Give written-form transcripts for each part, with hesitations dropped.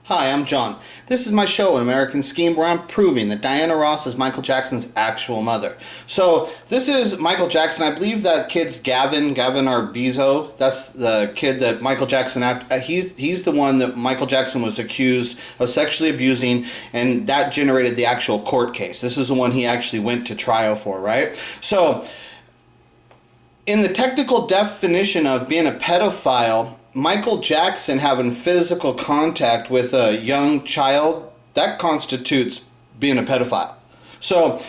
Hi, I'm John. This is my show, An American Scheme, where I'm proving that Diana Ross is Michael Jackson's actual mother. So, this is Michael Jackson. I believe that kid's Gavin Arbizo. That's the kid that Michael Jackson, he's the one that Michael Jackson was accused of sexually abusing, and that generated the actual court case. This is the one he actually went to trial for, right? So, in the technical definition of being a pedophile, Michael Jackson having physical contact with a young child, that constitutes being a pedophile. So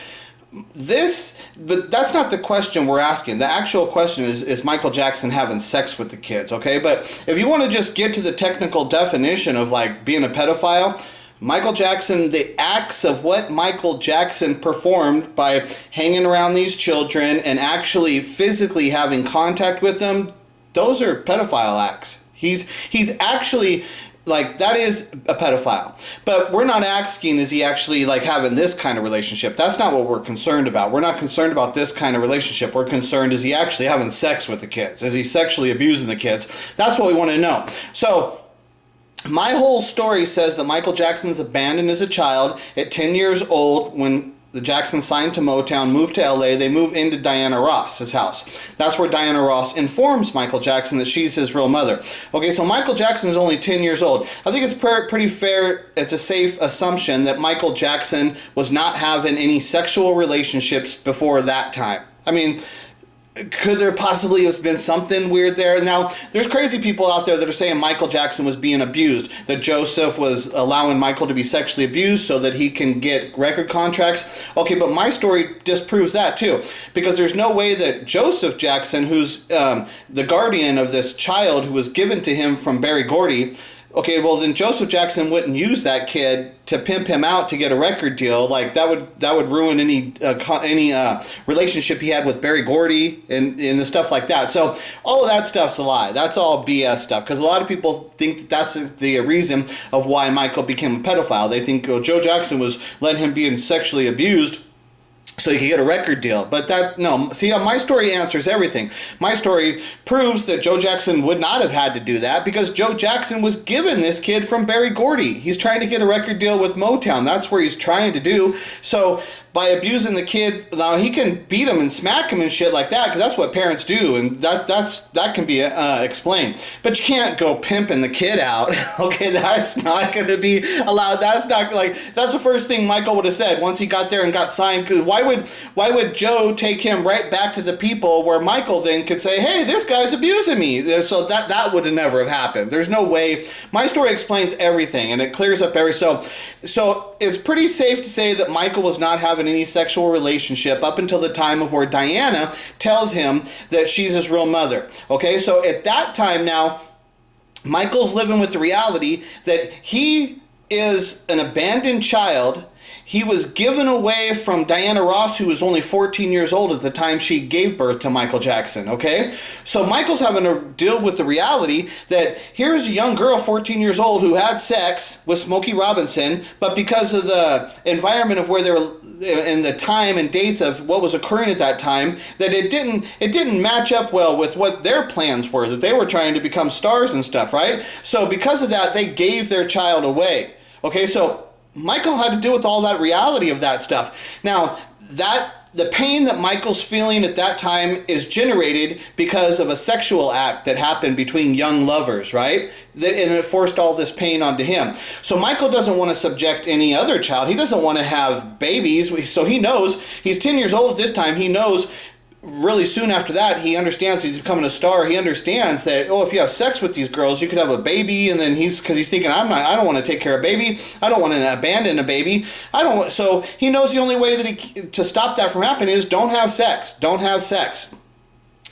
but that's not the question we're asking. The actual question is Michael Jackson having sex with the kids, okay? But if you want to just get to the technical definition of like being a pedophile, Michael Jackson, the acts of what Michael Jackson performed by hanging around these children and actually physically having contact with them, those are pedophile acts. He's actually, like, that is a pedophile. But we're not asking, is he actually, like, having this kind of relationship? That's not what we're concerned about. We're not concerned about this kind of relationship. We're concerned, is he actually having sex with the kids? Is he sexually abusing the kids? That's what we want to know. So, my whole story says that Michael Jackson's abandoned as a child at 10 years old when the Jacksons signed to Motown, moved to LA. They move into Diana Ross's house. That's where Diana Ross informs Michael Jackson that she's his real mother. Okay, so Michael Jackson is only 10 years old. I think it's pretty fair, it's a safe assumption that Michael Jackson was not having any sexual relationships before that time. I mean, could there possibly have been something weird there? Now, there's crazy people out there that are saying Michael Jackson was being abused, that Joseph was allowing Michael to be sexually abused so that he can get record contracts. Okay, but my story disproves that too, because there's no way that Joseph Jackson, who's the guardian of this child who was given to him from Berry Gordy, okay, well then Joseph Jackson wouldn't use that kid to pimp him out to get a record deal. Like that would ruin any relationship he had with Berry Gordy and the stuff like that. So all of that stuff's a lie. That's all BS stuff, because a lot of people think that that's the reason of why Michael became a pedophile. They think Joe Jackson was letting him be sexually abused so he could get a record deal. But my story answers everything. My story proves that Joe Jackson would not have had to do that, because Joe Jackson was given this kid from Berry Gordy. He's trying to get a record deal with Motown. That's where he's trying to do. So by abusing the kid, now he can beat him and smack him and shit like that, because that's what parents do, and that can be explained. But you can't go pimping the kid out. Okay, that's not going to be allowed. That's the first thing Michael would have said once he got there and got signed. Because why would Joe take him right back to the people where Michael then could say, hey, this guy's abusing me? So that would have never have happened. There's no way. My story explains everything, and it clears up so it's pretty safe to say that Michael was not having any sexual relationship up until the time of where Diana tells him that she's his real mother. Okay, so at that time now, Michael's living with the reality that he is an abandoned child. He was given away from Diana Ross, who was only 14 years old at the time she gave birth to Michael Jackson, okay? So Michael's having to deal with the reality that here's a young girl, 14 years old, who had sex with Smokey Robinson, but because of the environment of where they were and the time and dates of what was occurring at that time, that it didn't match up well with what their plans were, that they were trying to become stars and stuff, right? So because of that, they gave their child away, okay? So Michael had to deal with all that reality of that stuff. Now, the pain that Michael's feeling at that time is generated because of a sexual act that happened between young lovers, right? And it forced all this pain onto him. So Michael doesn't want to subject any other child. He doesn't want to have babies. So he knows, he's 10 years old at this time, he knows really soon after that, he understands he's becoming a star. He understands that, if you have sex with these girls, you could have a baby, and then he's thinking, I don't want to take care of a baby. I don't want to abandon a baby. So he knows the only way to stop that from happening is don't have sex. Don't have sex.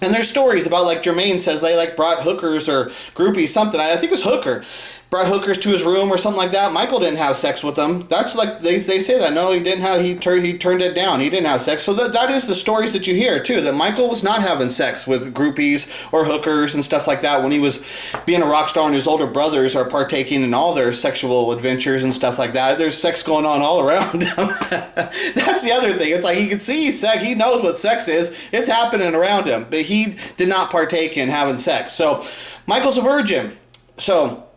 And there's stories about, like Jermaine says, they brought hookers or groupies, something. I think it was hooker. Brought hookers to his room or something like that. Michael didn't have sex with them. That's like, they say that. No, he didn't have, he turned it down. He didn't have sex. So that is the stories that you hear too, that Michael was not having sex with groupies or hookers and stuff like that when he was being a rock star, and his older brothers are partaking in all their sexual adventures and stuff like that. There's sex going on all around him. That's the other thing. It's like he can see sex. He knows what sex is. It's happening around him. But he did not partake in having sex. So Michael's a virgin. So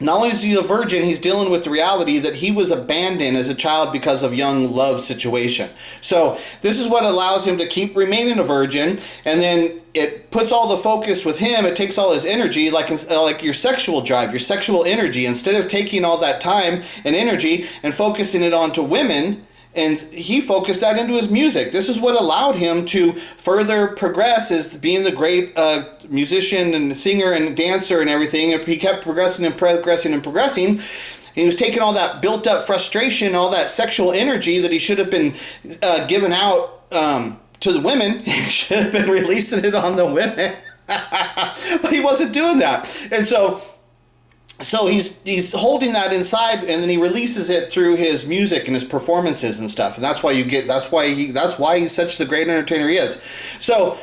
Not only is he a virgin, he's dealing with the reality that he was abandoned as a child because of young love situation. So this is what allows him to keep remaining a virgin, and then it puts all the focus with him. It takes all his energy, like your sexual drive, your sexual energy. Instead of taking all that time and energy and focusing it onto women, and he focused that into his music. This is what allowed him to further progress as being the great musician and singer and dancer and everything. He kept progressing and progressing and progressing. He was taking all that built up frustration, all that sexual energy that he should have been giving out to the women. He should have been releasing it on the women. But he wasn't doing that. And so he's holding that inside, and then he releases it through his music and his performances and stuff. And that's why he's such the great entertainer he is. So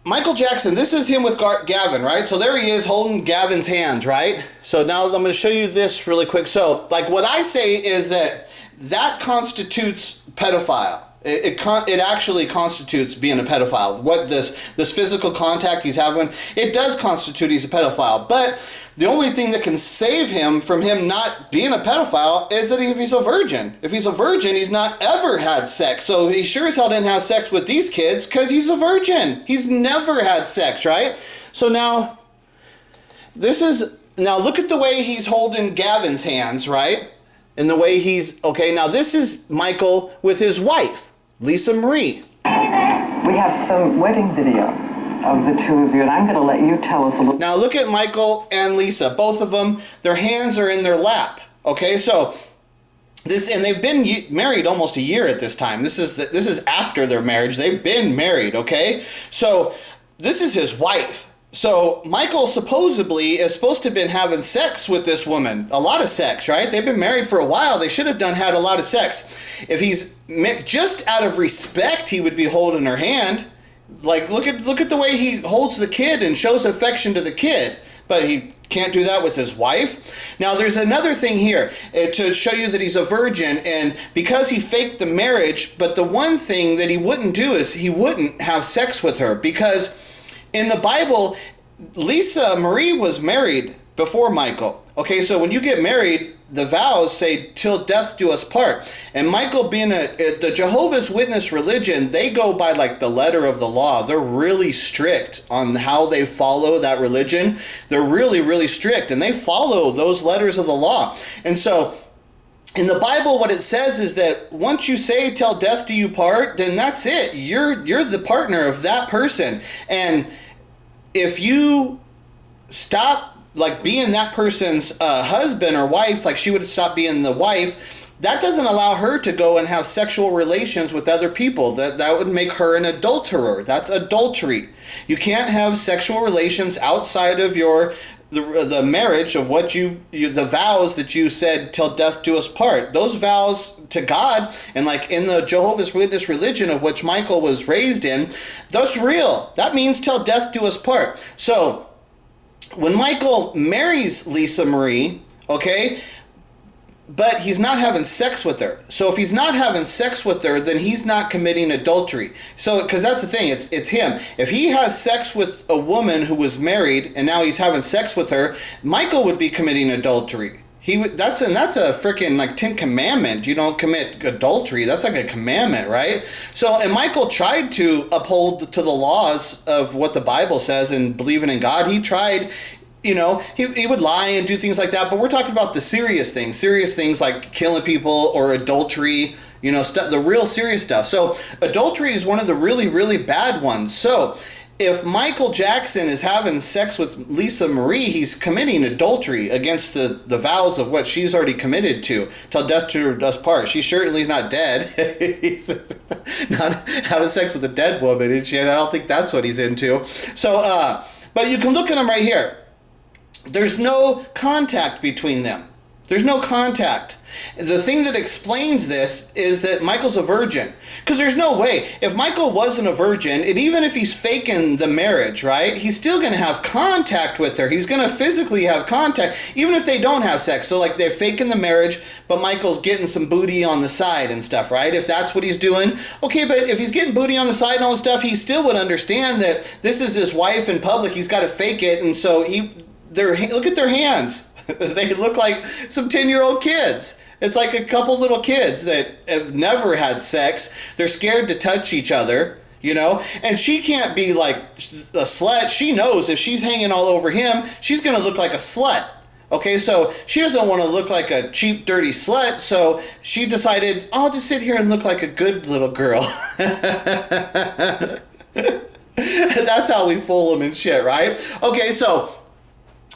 Michael Jackson, this is him with Gavin, right? So there he is holding Gavin's hands, right? So now I'm going to show you this really quick. So like what I say is that constitutes pedophile. It actually constitutes being a pedophile. What this physical contact he's having, it does constitute he's a pedophile. But the only thing that can save him from him not being a pedophile is that if he's a virgin. If he's a virgin, he's not ever had sex. So he sure as hell didn't have sex with these kids because he's a virgin. He's never had sex, right? So now look at the way he's holding Gavin's hands, right? And the way now this is Michael with his wife, Lisa Marie. We have some wedding video of the two of you, and I'm going to let you tell us a little. Now look at Michael and Lisa. Both of them, their hands are in their lap. Okay, so and they've been married almost a year at this time. This is after their marriage. They've been married. Okay, so this is his wife. So Michael supposedly is supposed to have been having sex with this woman. A lot of sex, right? They've been married for a while. They should have had a lot of sex. If he's just out of respect, he would be holding her hand. Like, look at the way he holds the kid and shows affection to the kid. But he can't do that with his wife. Now, there's another thing here to show you that he's a virgin, and because he faked the marriage, but the one thing that he wouldn't do is he wouldn't have sex with her, because in the Bible, Lisa Marie was married before Michael. Okay, so when you get married, the vows say, till death do us part. And Michael being the Jehovah's Witness religion, they go by like the letter of the law. They're really strict on how they follow that religion. They're really, really strict, and they follow those letters of the law. And so in the Bible, what it says is that once you say, till death do you part, then that's it. You're the partner of that person. And if you stop like being that person's husband or wife, like she would stop being the wife, that doesn't allow her to go and have sexual relations with other people. That would make her an adulterer. That's adultery. You can't have sexual relations outside of the marriage of what the vows that you said till death do us part. Those vows to God, and like in the Jehovah's Witness religion of which Michael was raised in, that's real. That means till death do us part. So when Michael marries Lisa Marie, okay, but he's not having sex with her. So if he's not having sex with her, then he's not committing adultery. So, because that's the thing, it's him. If he has sex with a woman who was married and now he's having sex with her, Michael would be committing adultery. That's a freaking like 10 commandment. You don't commit adultery. That's like a commandment, right? So, and Michael tried to uphold to the laws of what the Bible says and believing in God. He tried. He would lie and do things like that, but we're talking about the serious things like killing people or adultery, the real serious stuff. So adultery is one of the really, really bad ones. So if Michael Jackson is having sex with Lisa Marie, he's committing adultery against the vows of what she's already committed to, till death do us part. She certainly is not dead. He's not having sex with a dead woman. I don't think that's what he's into. So, but you can look at him right here. There's no contact between them. There's no contact. The thing that explains this is that Michael's a virgin. Because there's no way. If Michael wasn't a virgin, and even if he's faking the marriage, right, he's still going to have contact with her. He's going to physically have contact, even if they don't have sex. So like they're faking the marriage, but Michael's getting some booty on the side and stuff, right? If that's what he's doing. Okay, but if he's getting booty on the side and all this stuff, he still would understand that this is his wife in public. He's got to fake it. And so look at their hands. They look like some 10-year-old kids. It's like a couple little kids that have never had sex. They're scared to touch each other, you know? And she can't be like a slut. She knows if she's hanging all over him, she's going to look like a slut. Okay, so she doesn't want to look like a cheap, dirty slut, so she decided, I'll just sit here and look like a good little girl. That's how we fool them and shit, right? Okay, so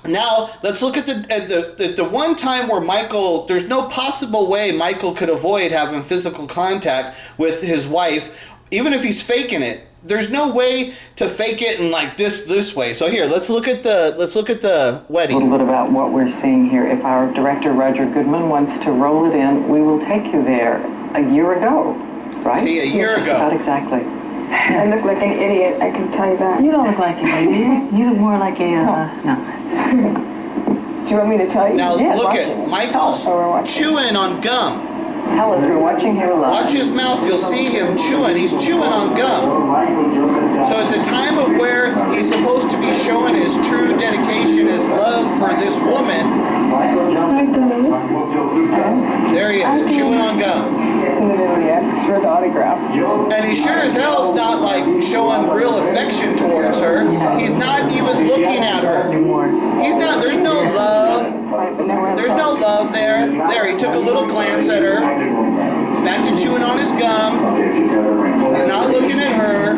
now let's look at the one time where Michael, there's no possible way Michael could avoid having physical contact with his wife, even if he's faking it. There's no way to fake it in like this way. So here, let's look at the wedding. A little bit about what we're seeing here. If our director Roger Goodman wants to roll it in, we will take you there a year ago, right? See, a year ago. About exactly. I look like an idiot, I can tell you that. You don't look like an idiot. You look more like a, no. Do you want me to tell you? Now Yes, look watch at it. Michael's Oh, we're watching. chewing on gum. Tell us, we're watching here live. Watch his mouth, you'll see him chewing. He's chewing on gum. So at the time of where he's supposed to be showing his true dedication, his love for this woman, there he is, chewing on gum. And then he asks for the autograph. And he sure as hell's not like showing real affection towards her. He's not even looking at her. He's not, there's no love. There's no love there. There, he took a little glance at her. Back to chewing on his gum. He's not looking at her.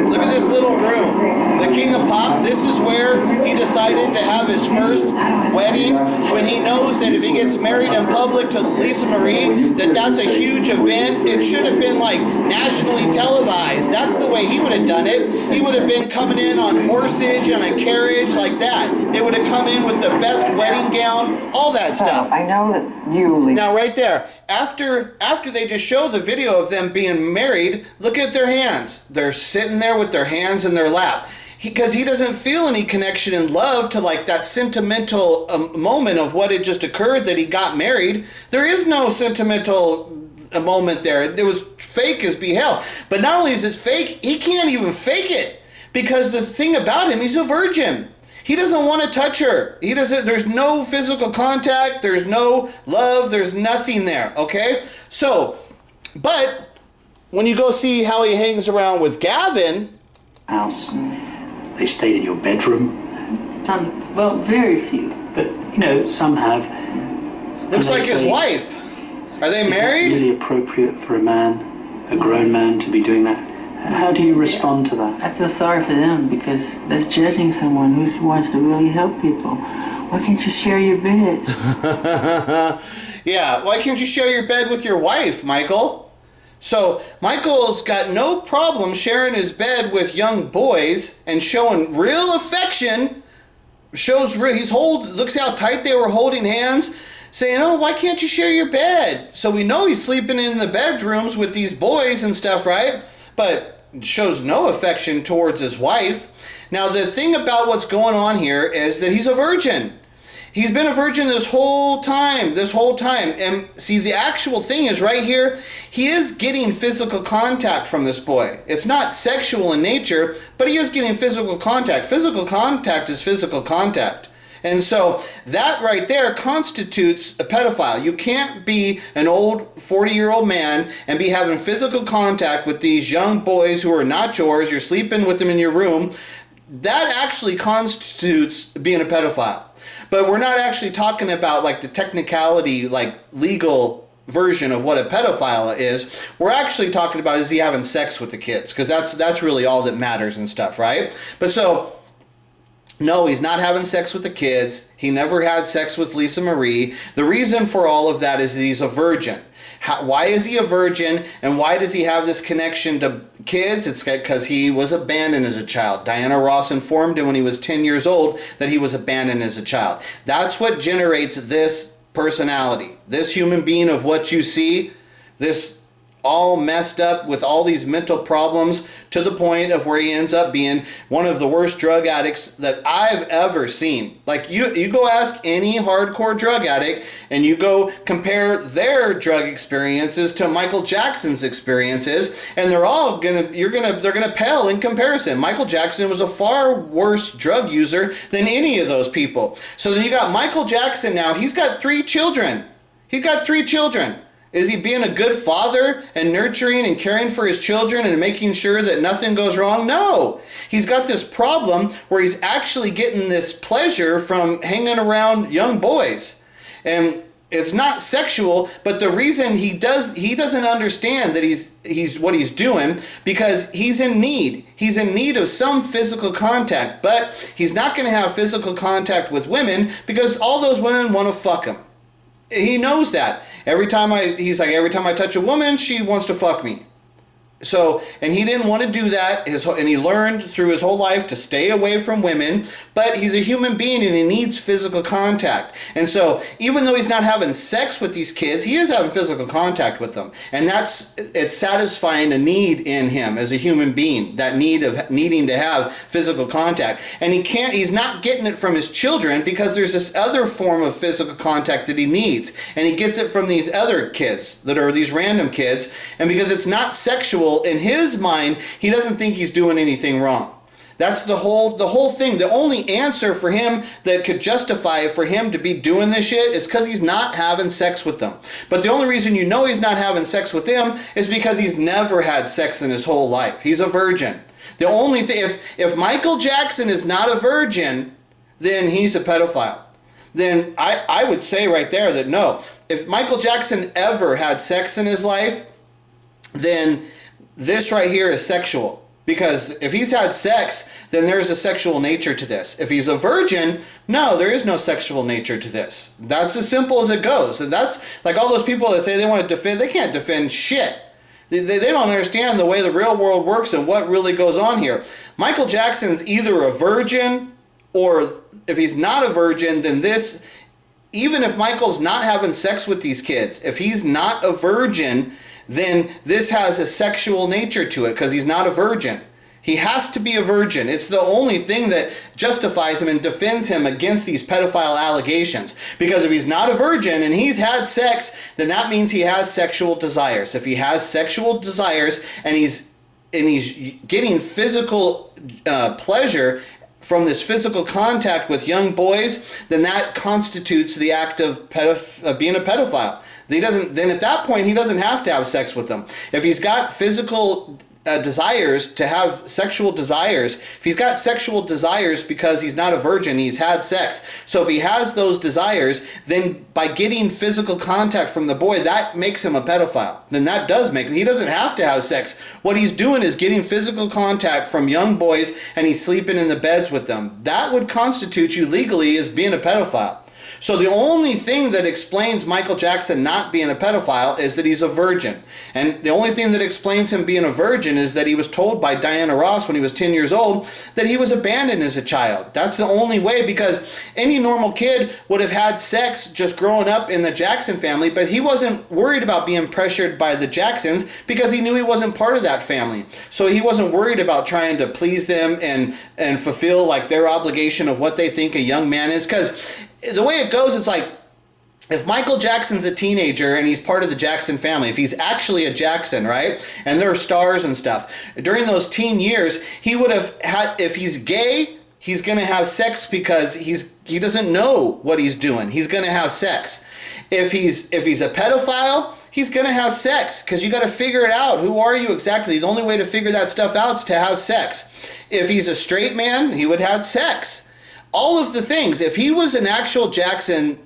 Look at this little room. The King of Pop, this is where he decided to have his first wedding, when he knows that if he gets married in public to Lisa Marie, that's a huge event. It should have been like nationally televised. That's the way he would have done it. He would have been coming in on horsage and a carriage like that. They would have come in with the best wedding gown, all that stuff. I know that you, Lisa. Now right there, after they just show the video of them being married, look at their hands. They're sitting there with their hands in their lap. Because he doesn't feel any connection in love to like that sentimental moment of what had just occurred, that he got married. There is no sentimental moment there. It was fake as be hell. But not only is it fake, he can't even fake it. Because the thing about him, he's a virgin. He doesn't want to touch her. There's no physical contact. There's no love. There's nothing there. Okay? So, but when you go see how he hangs around with Gavin. House. They've stayed in your bedroom. Well, very few. But, you know, some have. Looks like his wife. Are they married? Is that really appropriate for a man, a grown man, to be doing that? How do you respond to that? I feel sorry for them because that's judging someone who wants to really help people. Why can't you share your bed? Yeah, why can't you share your bed with your wife, Michael? So Michael's got no problem sharing his bed with young boys and showing real affection. Looks how tight they were holding hands, saying, "Oh, why can't you share your bed?" So we know he's sleeping in the bedrooms with these boys and stuff, right? But shows no affection towards his wife. Now the thing about what's going on here is that he's a virgin. He's been a virgin this whole time. And see, the actual thing is right here, he is getting physical contact from this boy. It's not sexual in nature, but he is getting physical contact. Physical contact is physical contact. And so that right there constitutes a pedophile. You can't be an old 40-year-old man and be having physical contact with these young boys who are not yours. You're sleeping with them in your room. That actually constitutes being a pedophile. But we're not actually talking about like the technicality, like legal version of what a pedophile is. We're actually talking about, is he having sex with the kids? Because that's really all that matters and stuff, right? But so, no, he's not having sex with the kids. He never had sex with Lisa Marie. The reason for all of that is that he's a virgin. Why is he a virgin, and why does he have this connection to kids? It's because he was abandoned as a child. Diana Ross informed him when he was 10 years old that he was abandoned as a child. That's what generates this personality, this human being of what you see, this all messed up with all these mental problems to the point of where he ends up being one of the worst drug addicts that I've ever seen. Like you go ask any hardcore drug addict and you go compare their drug experiences to Michael Jackson's experiences, and they're gonna pale in comparison. Michael Jackson was a far worse drug user than any of those people. So then you got Michael Jackson now, he's got 3 children. He's got 3 children. Is he being a good father and nurturing and caring for his children and making sure that nothing goes wrong? No. He's got this problem where he's actually getting this pleasure from hanging around young boys. And it's not sexual, but the reason he doesn't understand that he's what he's doing, because he's in need. He's in need of some physical contact, but he's not going to have physical contact with women because all those women want to fuck him. He knows that. Every time I touch a woman, she wants to fuck me. So, and he didn't want to do that, and he learned through his whole life to stay away from women, but he's a human being and he needs physical contact. And so, even though he's not having sex with these kids, he is having physical contact with them. And it's satisfying a need in him as a human being, that need of needing to have physical contact. And he's not getting it from his children because there's this other form of physical contact that he needs. And he gets it from these other kids that are these random kids. And because it's not sexual, in his mind, he doesn't think he's doing anything wrong. That's the whole thing. The only answer for him that could justify for him to be doing this shit is because he's not having sex with them. But the only reason you know he's not having sex with them is because he's never had sex in his whole life. He's a virgin. The only thing, if Michael Jackson is not a virgin, then he's a pedophile. Then I would say right there that no. If Michael Jackson ever had sex in his life, then this right here is sexual, because if he's had sex, then there's a sexual nature to this. If he's a virgin, no, there is no sexual nature to this. That's as simple as it goes. And that's like all those people that say they want to defend, they can't defend shit. They don't understand the way the real world works and what really goes on here. Michael Jackson's either a virgin, or if he's not a virgin, then even if Michael's not having sex with these kids, if he's not a virgin, then this has a sexual nature to it because he's not a virgin. He has to be a virgin. It's the only thing that justifies him and defends him against these pedophile allegations. Because if he's not a virgin and he's had sex, then that means he has sexual desires. If he has sexual desires and he's getting physical pleasure from this physical contact with young boys, then that constitutes the act of being a pedophile. Then at that point, he doesn't have to have sex with them. If he's got physical desires to have sexual desires, if he's got sexual desires because he's not a virgin, he's had sex. So if he has those desires, then by getting physical contact from the boy, that makes him a pedophile. Then that does make him. He doesn't have to have sex. What he's doing is getting physical contact from young boys and he's sleeping in the beds with them. That would constitute you legally as being a pedophile. So the only thing that explains Michael Jackson not being a pedophile is that he's a virgin. And the only thing that explains him being a virgin is that he was told by Diana Ross when he was 10 years old that he was abandoned as a child. That's the only way, because any normal kid would have had sex just growing up in the Jackson family, but he wasn't worried about being pressured by the Jacksons because he knew he wasn't part of that family. So he wasn't worried about trying to please them and fulfill like their obligation of what they think a young man is, because the way it goes, it's like, if Michael Jackson's a teenager and he's part of the Jackson family, if he's actually a Jackson, right, and they're stars and stuff, during those teen years, he would have had, if he's gay, he's going to have sex because he doesn't know what he's doing. He's going to have sex. If he's a pedophile, he's going to have sex because you got to figure it out. Who are you exactly? The only way to figure that stuff out is to have sex. If he's a straight man, he would have sex. All of the things. If he was an actual Jackson,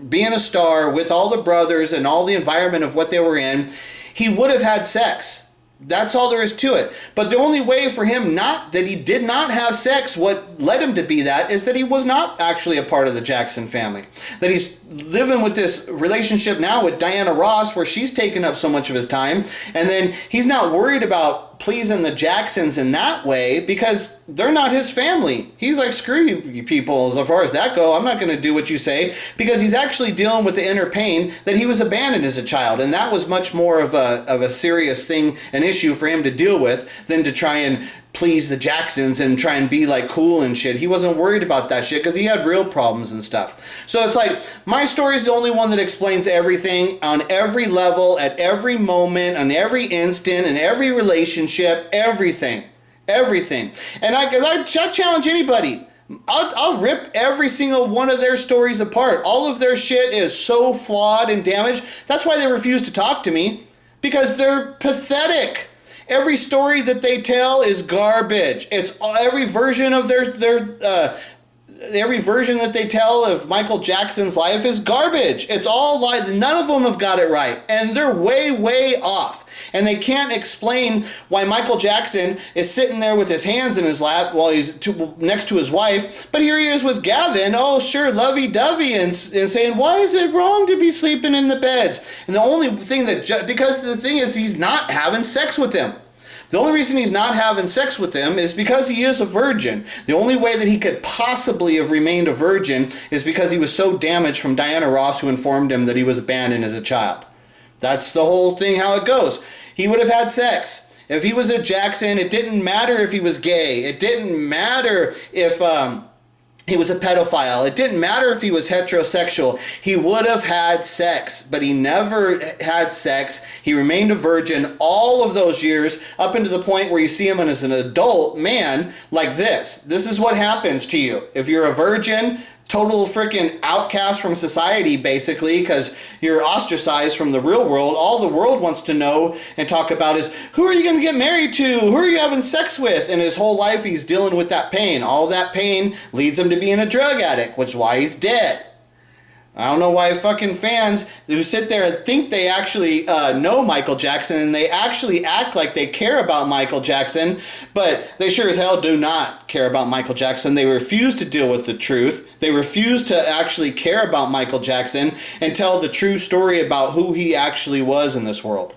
being a star with all the brothers and all the environment of what they were in, he would have had sex. That's all there is to it. But the only way for him that he did not have sex, what led him to be that, is that he was not actually a part of the Jackson family. That living with this relationship now with Diana Ross where she's taken up so much of his time, and then he's not worried about pleasing the Jacksons in that way because they're not his family. He's like, screw you people, as far as that go, I'm not going to do what you say, because he's actually dealing with the inner pain that he was abandoned as a child, and that was much more of a serious thing, an issue for him to deal with, than to try and please the Jacksons and try and be like cool and shit. He wasn't worried about that shit because he had real problems and stuff. So it's like, my story is the only one that explains everything on every level, at every moment, on every instant, in every relationship, everything. And I challenge anybody. I'll rip every single one of their stories apart. All of their shit is so flawed and damaged. That's why they refuse to talk to me, because they're pathetic. Every story that they tell is garbage. It's every version of every version that they tell of Michael Jackson's life is garbage. It's all lies. None of them have got it right, and they're way off. And they can't explain why Michael Jackson is sitting there with his hands in his lap while he's next to his wife, but here he is with Gavin, oh sure, lovey-dovey, and saying, why is it wrong to be sleeping in the beds? And the only thing because the thing is, he's not having sex with him. The only reason he's not having sex with him is because he is a virgin. The only way that he could possibly have remained a virgin is because he was so damaged from Diana Ross, who informed him that he was abandoned as a child. That's the whole thing, how it goes. He would have had sex. If he was a Jackson, it didn't matter if he was gay. It didn't matter if he was a pedophile. It didn't matter if he was heterosexual. He would have had sex, but he never had sex. He remained a virgin all of those years, up into the point where you see him as an adult man like this. This is what happens to you. If you're a virgin, total freaking outcast from society, basically, because you're ostracized from the real world. All the world wants to know and talk about is, who are you going to get married to? Who are you having sex with? And his whole life he's dealing with that pain. All that pain leads him to being a drug addict, which is why he's dead. I don't know why fucking fans who sit there and think they actually know Michael Jackson, and they actually act like they care about Michael Jackson, but they sure as hell do not care about Michael Jackson. They refuse to deal with the truth. They refuse to actually care about Michael Jackson and tell the true story about who he actually was in this world.